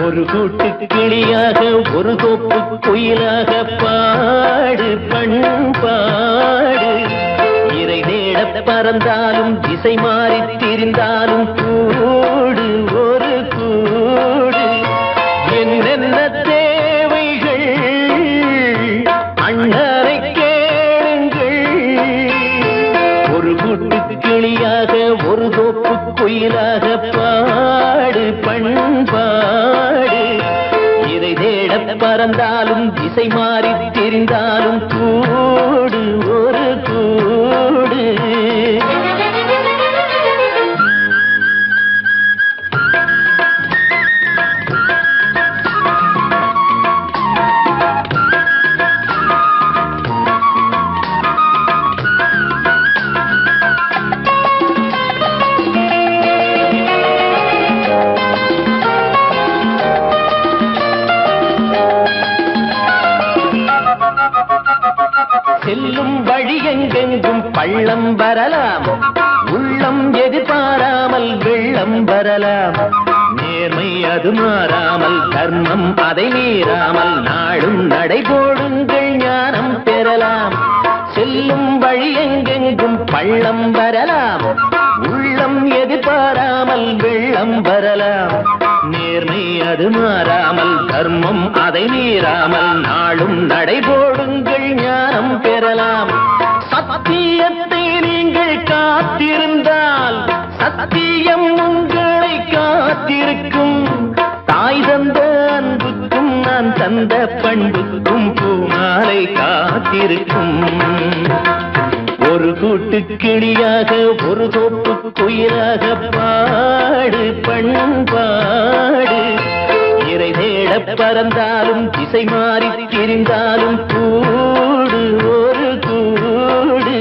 ஒரு கூட்டு கிளியாக ஒரு தோப்பு குயிலாக பாடு பண்பாடு. இறை தேட பறந்தாலும் திசை மாறி திரிந்தாலும் கூடு ஒரு கூடு. என்னென்ன தேவைகள் அண்ணரை கேளுங்கள். ஒரு கூட்டு கிளியாக ஒரு தோப்பு குயிலாக பாடு பண்பாடு. இதை தேட பறந்தாலும் திசை மாறி திரிந்தாலும் கூடு ஒரு கூடு. செல்லும் வழி எங்கெங்கும் பள்ளம் வரலாம், உள்ளம் எதிர்பாராமல் வெள்ளம் வரலாம். நேர்மை அது மாறாமல் தர்மம் அதை மீறாமல் நாடும் நடைபோடுங்கள் ஞானம் பெறலாம். செல்லும் வழி எங்கெங்கும் பள்ளம் வரலாம், உள்ளம் எதிர்பாராமல் வெள்ளம் வரலாம். நேர்மை அது மாறாமல் தர்மம் அதை மீறாமல் நாளும் நடைபோடுங்கள் ஞானம் பெறலாம். சத்தியத்தை நீங்கள் காத்திருந்தால் சத்தியம் உங்களை காத்திருக்கும். தாய் தந்த அன்புக்கும் நான் தந்த பண்புக்கும் பூமாலை காத்திருக்கும். ஒரு கூட்டு கிளியாக ஒரு தோப்பு குயிலாக பாடு பண்பாடு. இறை தேட பறந்தாலும் திசை மாறி திரிந்தாலும் கூடு ஒரு கூடு.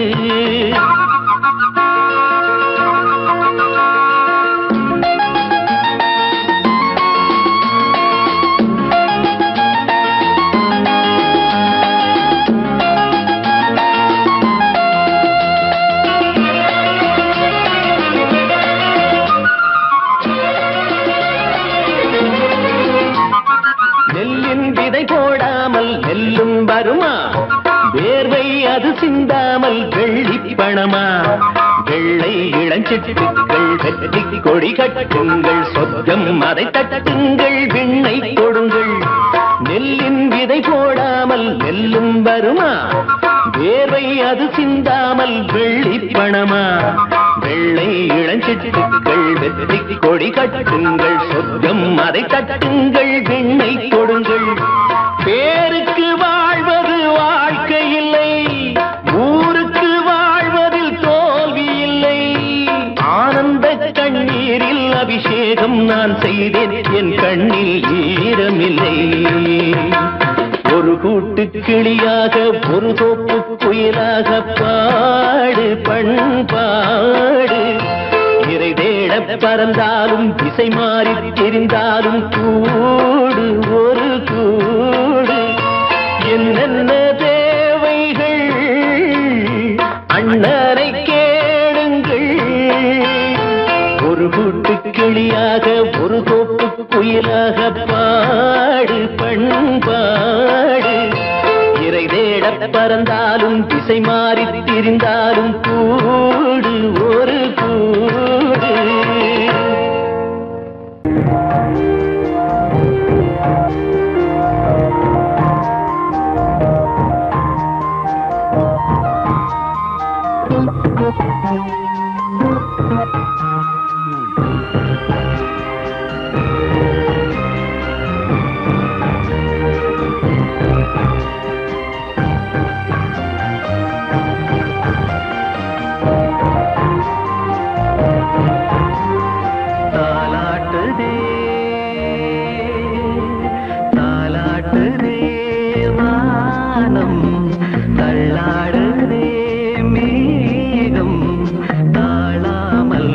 போடாமல் நெல்லும் வருமா, வேர்வை அது சிந்தாமல் வெள்ளி பணமா. வெள்ளை இளஞ்சிட்டுக்கள் வெற்றி கொடி கட்டுங்கள், சொர்க்கம் அதை தட்டுங்கள், விண்ணை கொடுங்கள். நெல்லின் விதை போடாமல் நெல்லும் வருமா, வேர்வை அது சிந்தாமல் வெள்ளி பணமா. வெள்ளை இளஞ்சிட்டுக்கள் வெற்றி கொடி கட்டுங்கள், சொர்க்கம் அதை தட்டுங்கள், விண்ணை கொடுங்கள். பேருக்கு வாழ்வது வாழ்க்கை இல்லை, ஊருக்கு வாழ்வதில் தோல்வி இல்லை. ஆனந்த கண்ணீரில் அபிஷேகம் நான் செய்தேன், என் கண்ணில் ஈரமில்லை. ஒரு கூட்டு கிளியாக ஒரு தோப்பு குயிலாக பாடு பண்பாடு. இறை தேட பறந்தாலும் திசை மாறி தெரிந்தாலும் கூடு ஒரு கூடு. என்னென்ன தேவைகள் அண்ணரை கேளுங்கள். ஒரு கூட்டு கிளியாக ஒரு தோப்பு குயிலாக பாடு பண்பாடு. இறை தேட பறந்தாலும் திசை மாறி திரிந்தாலும் கூடு ஒரு கூடு. தள்ளாடுதே மேகம் தாழாமல்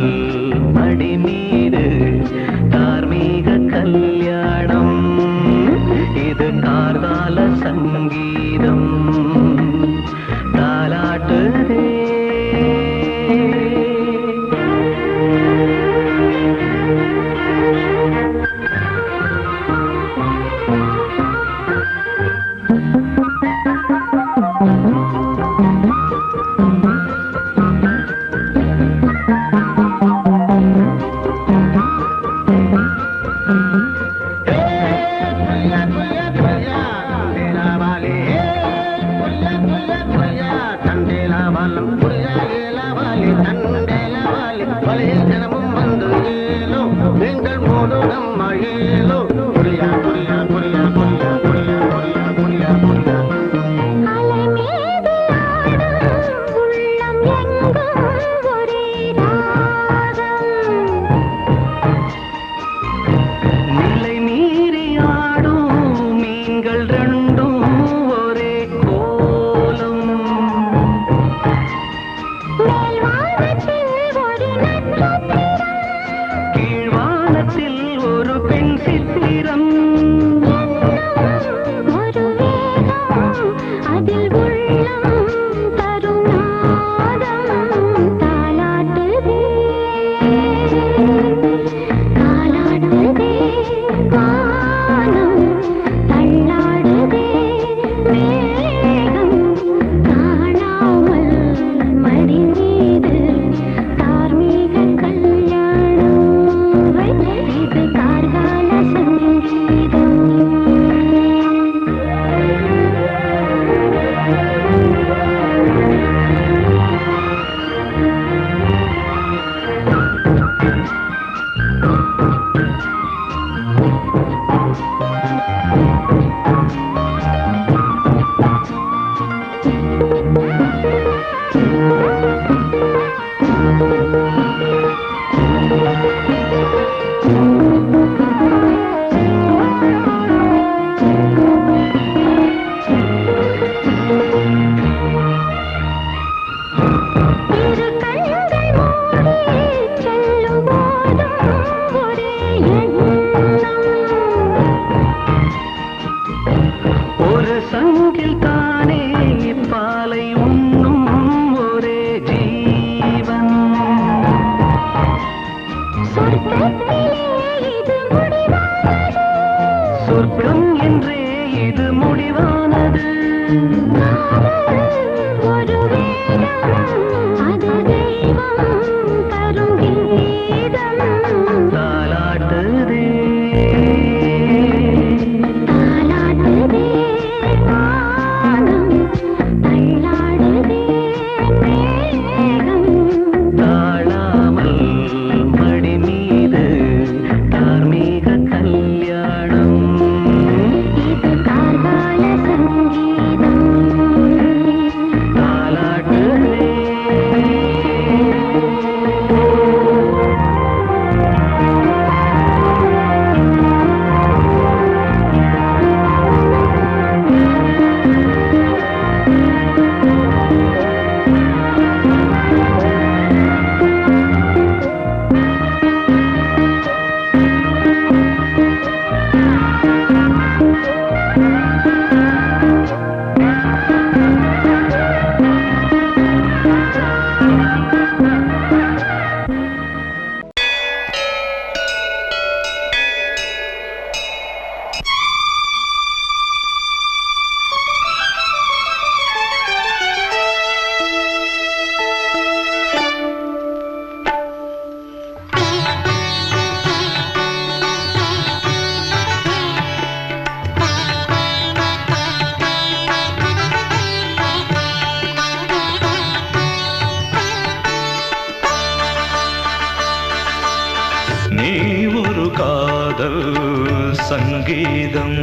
சங்கீதம்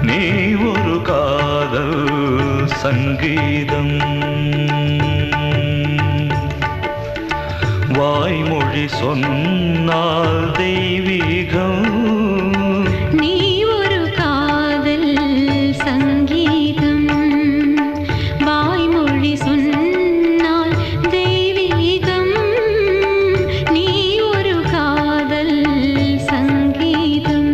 நீ ஒரு காதல் சங்கீதம் வாய்மொழி சொன்னால் தெய்வீகம் நீ ஒரு காதல் சங்கீதம் வாய்மொழி சொன்னால் தெய்வீகம் நீ ஒரு காதல் சங்கீதம்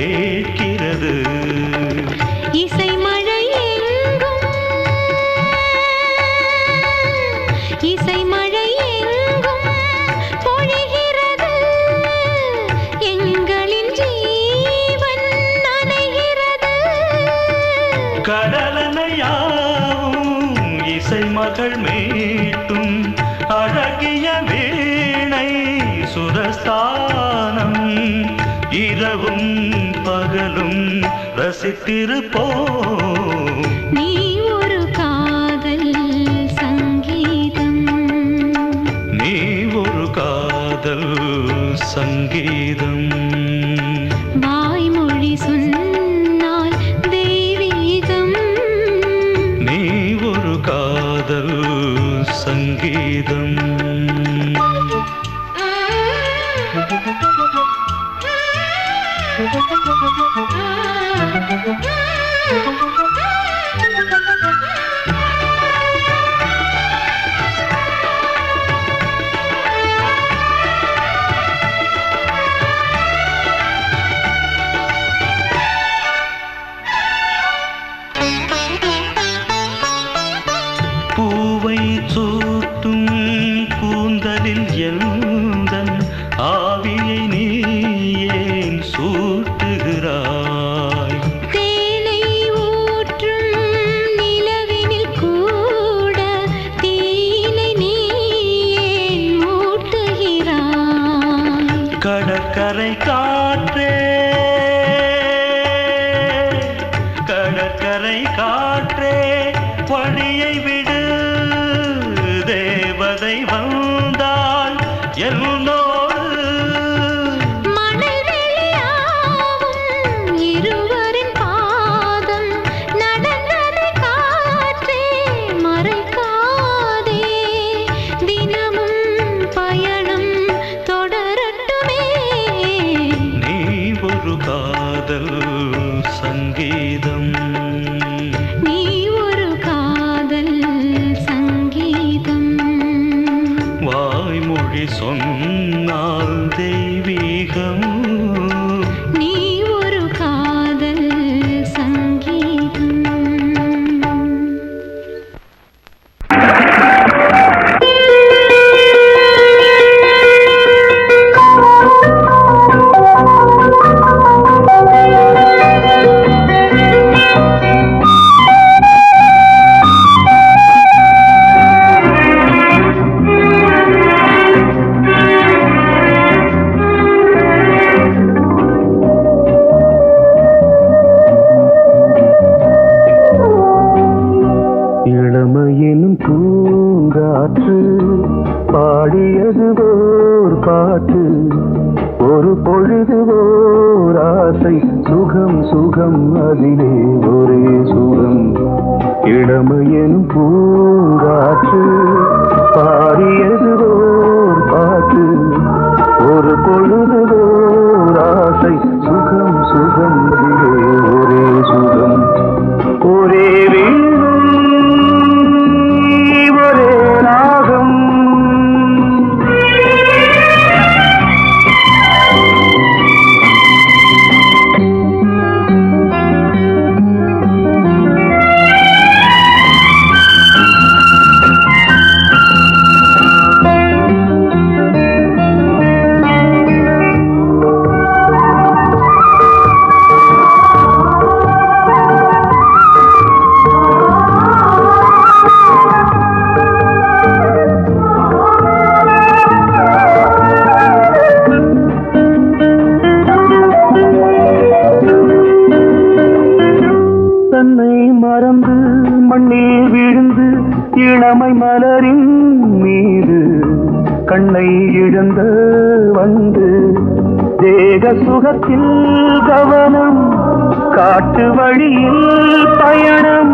கேட்கிறது. இசை மழை எங்கும் இசை மழை எங்கும் பொழிகிறது. எங்களின் ஜீவன் நனைகிறது. கடலனையாவும் இசை மகள் மீட்டும் அழகிய வீணை சுரஸ்தானம். இரவும் பகலும் ரசித்திருப்போம். நீ ஒரு காதல் சங்கீதம். நீ ஒரு காதல் சங்கீதம். வாய்மொழி சொன்னால் தெய்வீகம். நீ ஒரு காதல் சங்கீதம். பூவை சூட்டும் கூந்தலில் எந்தன் ஆவியை நீ ஏன் சூட்டுகிறாய்? தேனை ஊற்றும் நிலவினில் கூட தீனை நீ ஏன் மூட்டுகிறாய்? கடற்கரை காற்றே, கடற்கரை காற்றே வழியை விடு. தேவதை வந்தால் என்னோடு. மணல் வெளியாகும் இருவரின் பாதம் நடந்ததை காற்றே மறைக்காதே. தினமும் பயணம் தொடரட்டுமே. நீ ஒரு காதல் சங்கீதம். நீ ஒரு காதல் சங்கீதம். வாய்மொழி சொன்னால் தெய்வீகம். நீ ஒரு காதல் சங்கீதம். இளமையினும் பூங்காற்று பாடியது ஓர் பாட்டு. ஒரு பொழுது ஓர் ஆசை. சுகம் சுகம் அதிலே ஒரே சுகம். இளமையினும் பூங்காற்று பாடியது ஓர் பாட்டு. ஒரு பொழுது ஓர் ஆசை. சுகம் சுகம் அதிலே ஒரே சுகம். ஒரே ஒரே ராகம். இளமை மலரின் மீது கண்ணை இழந்த வந்து தேக சுகத்தில் கவனம் காட்டு வழியில் பயணம்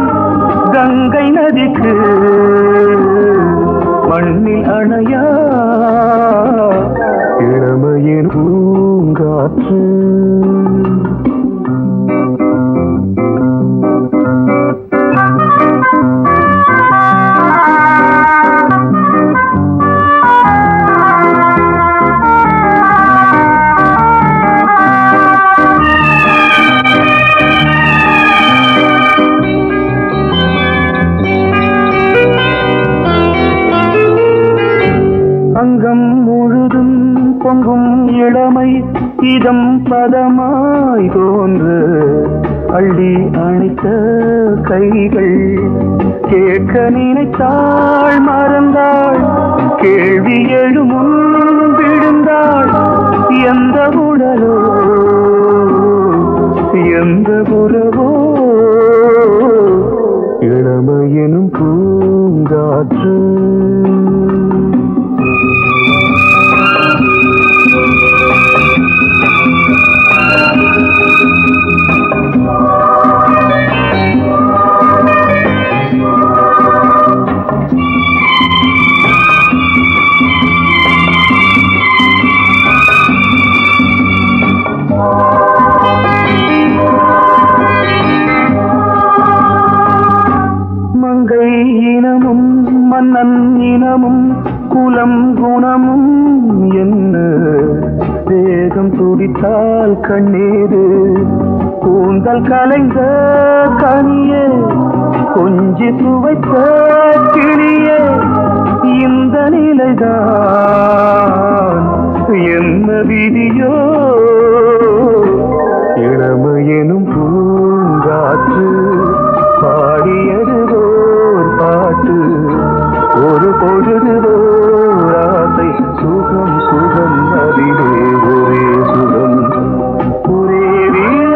கங்கை நதிக்கு மண்ணில் அணையா இளமையின் பூங்காற்று பதமாய் தோன்று அள்ளி அணைத்த கைகள் கேட்க நினைத்தாள் மறந்தாள் கேள்வி எழுமுன் விழுந்தாள் எந்த உடலோ எந்த உறவோ இளமையெனும் பூங்காற்று மங்கை இனமும் மன்னன் இனமும் குலம் குணமும் என்ன வேகம் துடித்தால் கண்ணீரு கூந்தல் கலைந்த கனியே கொஞ்சி துவைத்த கிளியே இந்த நிலைதான் என்ன விதியோ இளமையெனும் பூங்காற்று பாடியதுவோர் பாட்டு ஒரு பொழுதுவோர் ஆசை சுகம் சுகம் அதிலே ஒரே சுகம் ஒரே வீடு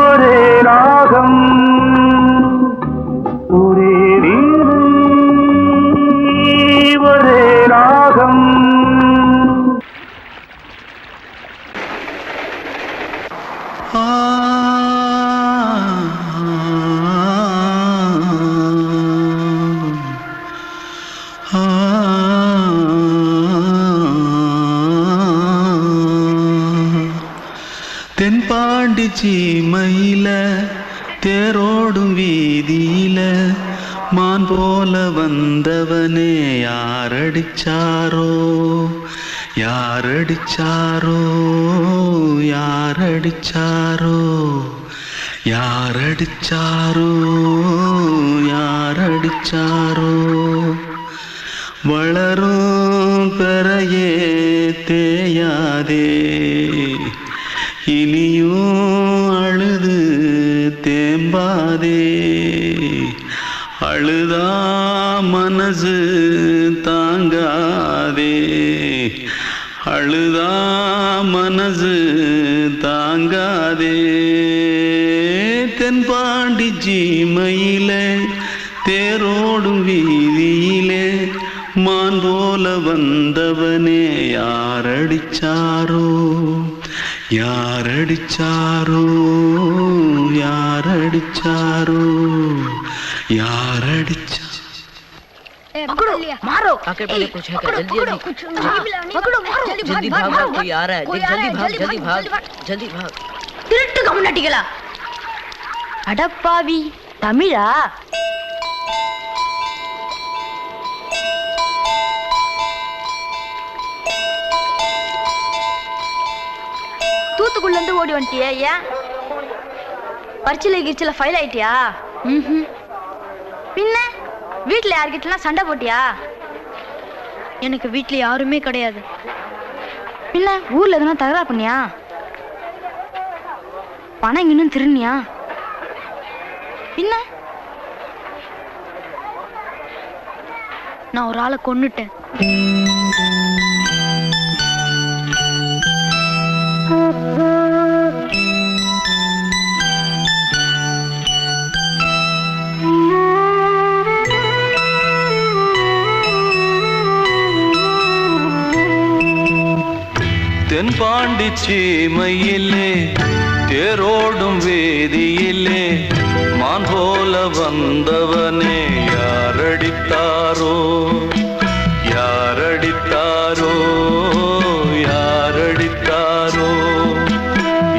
ஒரே ராகம் ஒரே வீடு ஒரே ராகம் தென்பாண்டி சீமையில தேரோடும் வீதியில மான் போல வந்தவனே யாரடிச்சாரோ யாரடிச்சாரோ யாரடிச்சாரோ யாரடிச்சாரோ யாரடிச்சாரோ வளரும் பெறையே தேயாதே இனியும் அழுது தேம்பாதே அழுதா மனசு தாங்காதே அழுதா மனசு தாங்காதே தென்பாண்டி சீமையிலே தேரோடும் வீதியிலே மான் போல வந்தவனே யாரடிச்சாரோ யாரடிச்சாரோ யாரடிச்சாரோ यारडिचा पकड़ो मारो आके पहले कुछ है क्या जल्दी जल्दी पकड़ो मारो जल्दी भाग भाग कोई आ रहा है जल्दी भाग जल्दी भाग திருட்டு கம்யூனிட்டிகளா அடப்பாவி தமிழா தூத்துக்குள்ள இருந்து ஓடி வந்துட்டியா ஏன் பரிச்சையில கிரிச்சில ஃபைல் ஆயிட்டியா பின்ன வீட்டுல யார்கிட்டலாம் சண்டை போட்டியா எனக்கு வீட்டுல யாருமே கிடையாது பின்ன ஊர்ல எதுனா தகராறு பண்ணியா பணம் இன்னும் திருநியா பின்ன நான் ஒரு ஆளை கொன்னுட்டேன் தென்பாண்டி சீமையிலே தேரோடும் வேதியிலே மான் போல வந்தவனே யாரடித்தாரோ யாரடித்தாரோ யாரடித்தாரோ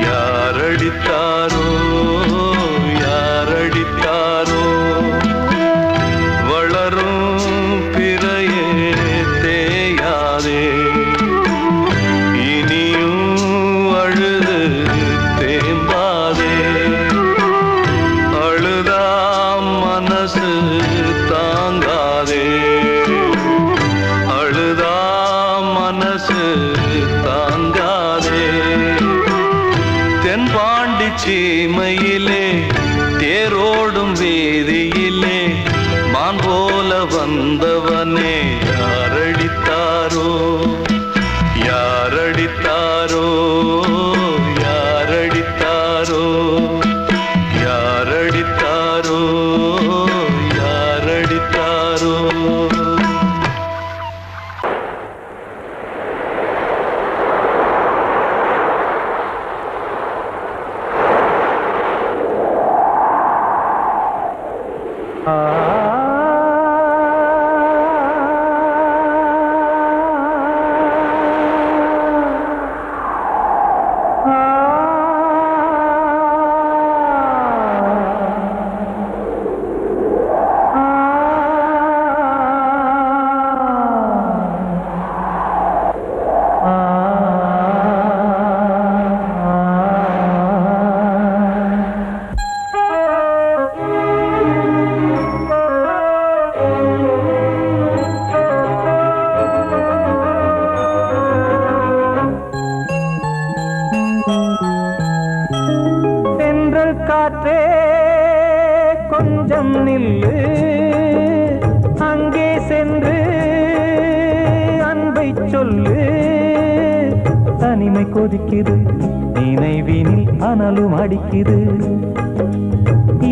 யாரடித்தாரோ யாரடித்தாரோ வளரும் பிறையே தேயாதே அழுதா மனசு தாங்காதே சீமையிலே தேரோடும் வீதியிலே மான் போல வந்தவனே யாரடித்தாரோ யாரடித்தாரோ யாரடித்தாரோ யாரடித்தாரோ யாரடித்தாரோ காற்றே கொஞ்சம் நில்லு அங்கே சென்று அன்பை சொல்லு தனிமை கொதிக்குது நினைவினில் அனலும் அடிக்குது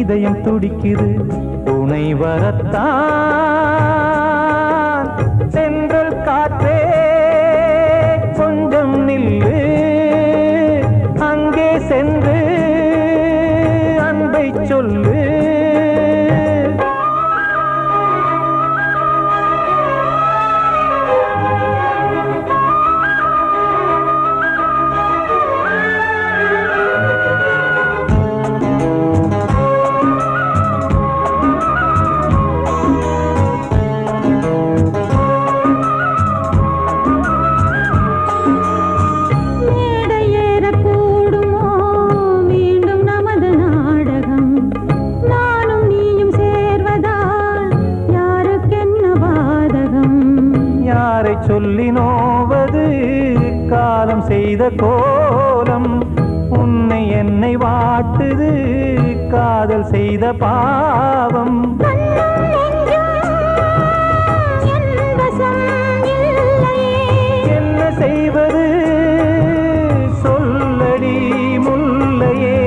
இதயம் துடிக்குது துணை வரத்தான் சென்றல் காற்றே கொஞ்சம் நில்லு அங்கே சென்று அன்பை சொல்லு சொல்லி நோவது காலம் செய்த கோலம் உன்னை என்னை வாட்டுது காதல் செய்த பாவம் என்ன செய்வது சொல்லடி முல்லையே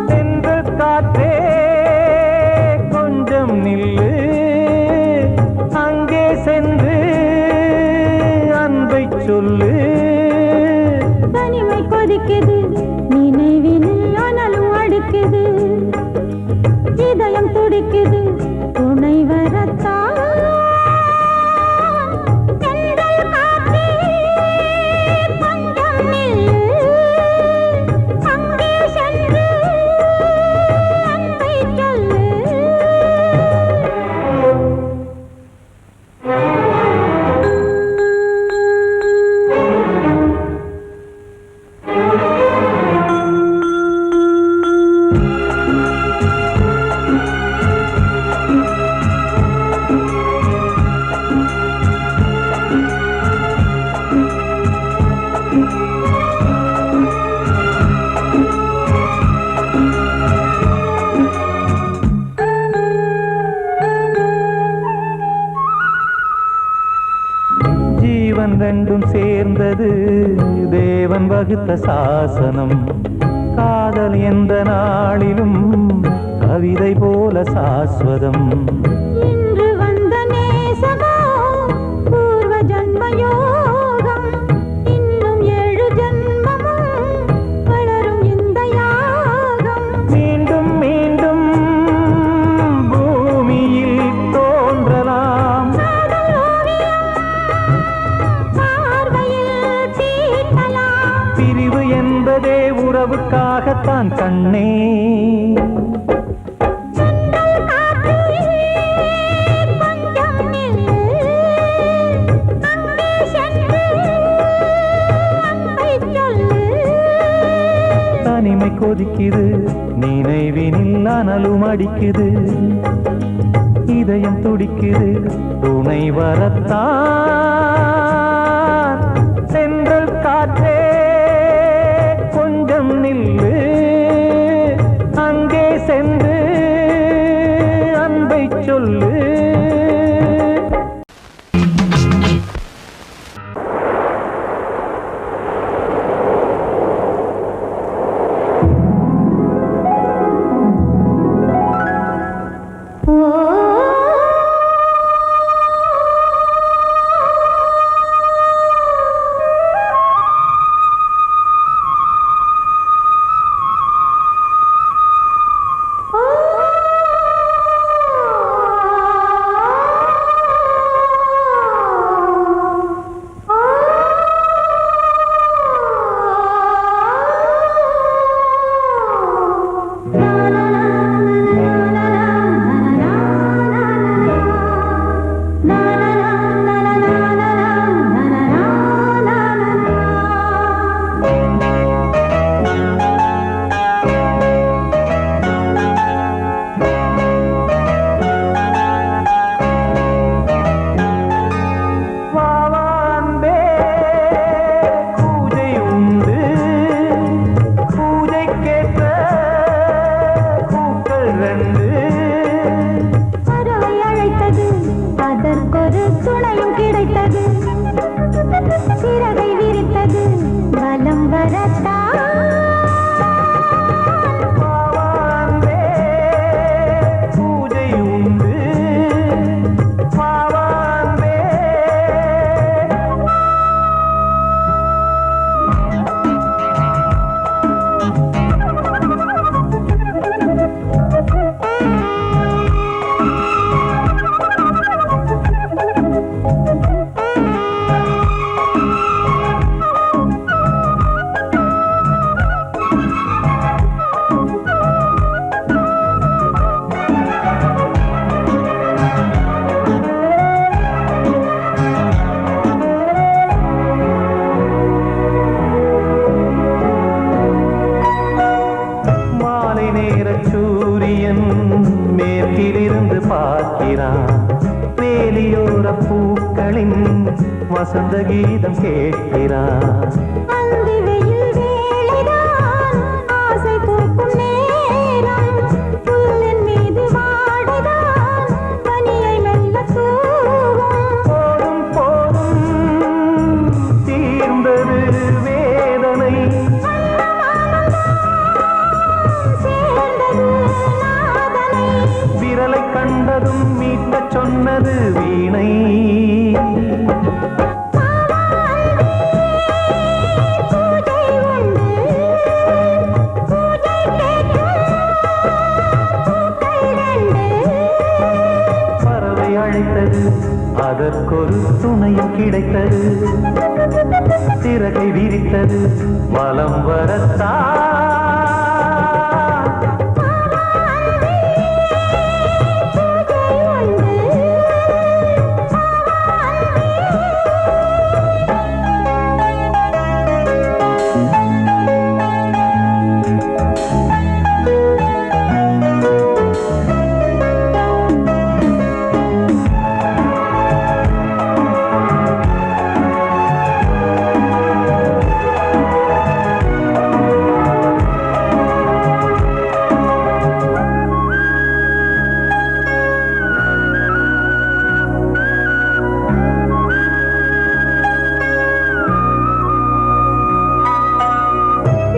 சென்ற காற்றே நில்லு அங்கே சென்று அன்பை சொல்லு தனிமை கொதிக்குது நினைவினில் அனலும் அடிக்குது இதயம் துடிக்குது துணை வரத்தான் ரெண்டும் சேர்ந்தது தேவன் வகுத்த சாசனம் காதல் எந்த நாளிலும் கவிதை போல சாஸ்வதம் இன்று வந்த நேசமோ பூர்வ ஜன்ம யோகம் இன்னும் 7 ஜன்மமும் வளரும் இந்த யாகம் மீண்டும் மீண்டும் பூமியில் தோன்றலாம் பிரிவு என்பதே உறவுக்காகத்தான் கண்ணே தனிமை கொதிக்குது நினைவினில் அனலும் அடிக்குது இதயம் துடிக்குது துணை வரத்தான் வசந்த கீதம் கேட்கிறான். அந்தி வெயில் வேளைதான் ஆசை பூக்கும் நேரம். புல்லின் மீது வாடைதான் பனியை மெல்ல தூவும். போதும் போதும் தீர்ந்தது வேதனை. சேர்ந்தது நாதனை. விரலை கண்டதும் மீட்டச் சொன்னது வீணை. பறவை அழைத்தது, அதற்கொரு துணையும் கிடைத்தது. சிறகை விரித்தது, வலம் வரத்தான்.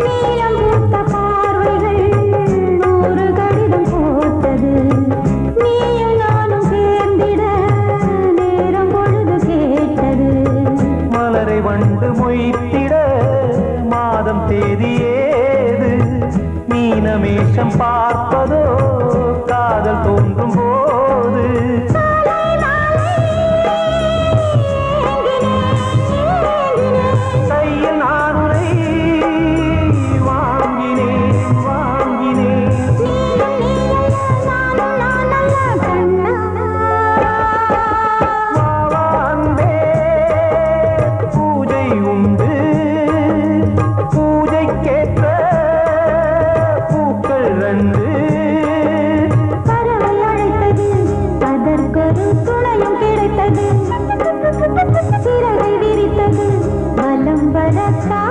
நீலம் பூத்த பார்வைகள் நூறு கடிதம் போட்டது. நீயும் நானும் சேர்ந்திட நேரம் பொழுது கேட்டது. மலரை வண்டு மொய்த்திட மாதம் தேதி ஏது? மீனமேஷம் பார்ப்பதோ காதல் தோன்றும் போது. கையில் நான் உன்னை வாங்கினேன் வாங்கினேன். வா அன்பே, பூஜை உண்டு. பூஜைக்கேற்ற பூக்கள் ரெண்டு. பறவை அழைத்தது, அதற்கொரு துணையும் கிடைத்தது. சிறகை விரித்தது, வலம் வரத்தான்.